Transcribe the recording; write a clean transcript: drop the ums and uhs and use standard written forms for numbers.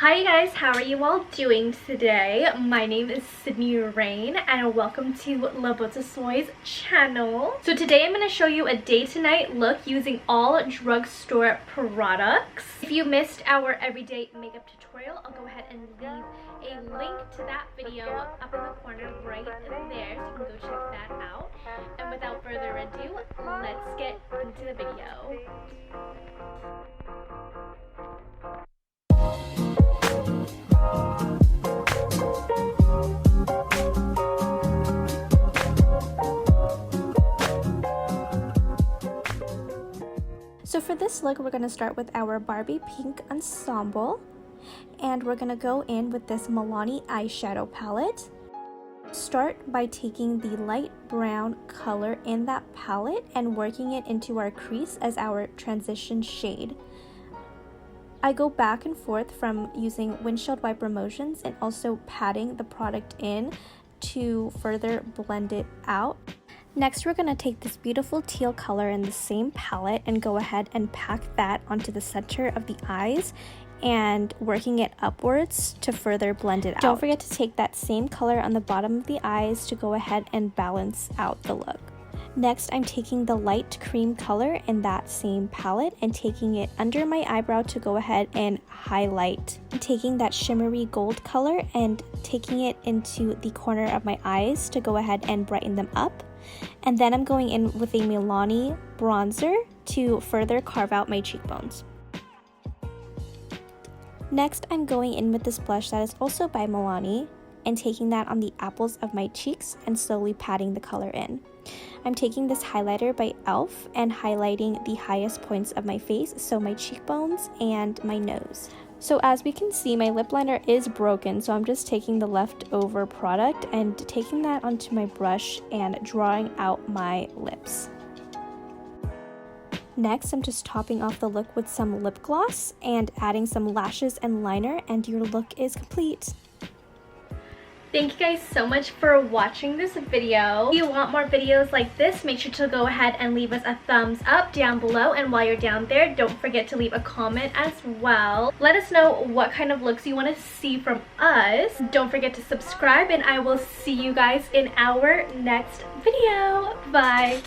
Hi guys, how are you all doing today? My name is Raine and welcome to La Beauté Soy's channel. So today I'm going to show you a day to night look using all drugstore products. If you missed our everyday makeup tutorial, I'll go ahead and leave a link to that video up in the corner right there so you can go check that out. And without further ado, let's get into the video. So for this look, we're going to start with our Barbie Pink Ensemble, and we're going to go in with this Milani eyeshadow palette. Start by taking the light brown color in that palette and working it into our crease as our transition shade. I go back and forth from using windshield wiper motions and also patting the product in to further blend it out. Next, we're going to take this beautiful teal color in the same palette and go ahead and pack that onto the center of the eyes and working it upwards to further blend it out. Don't forget to take that same color on the bottom of the eyes to go ahead and balance out the look. Next, I'm taking the light cream color in that same palette and taking it under my eyebrow to go ahead and highlight. I'm taking that shimmery gold color and taking it into the corner of my eyes to go ahead and brighten them up. And then I'm going in with a Milani bronzer to further carve out my cheekbones. Next, I'm going in with this blush that is also by Milani and taking that on the apples of my cheeks and slowly patting the color in. I'm taking this highlighter by e.l.f. and highlighting the highest points of my face, so my cheekbones and my nose. So as we can see, my lip liner is broken, so I'm just taking the leftover product and taking that onto my brush and drawing out my lips. Next, I'm just topping off the look with some lip gloss and adding some lashes and liner, and your look is complete. Thank you guys so much for watching this video. If you want more videos like this, make sure to go ahead and leave us a thumbs up down below. And while you're down there, don't forget to leave a comment as well. Let us know what kind of looks you want to see from us. Don't forget to subscribe, and I will see you guys in our next video. Bye!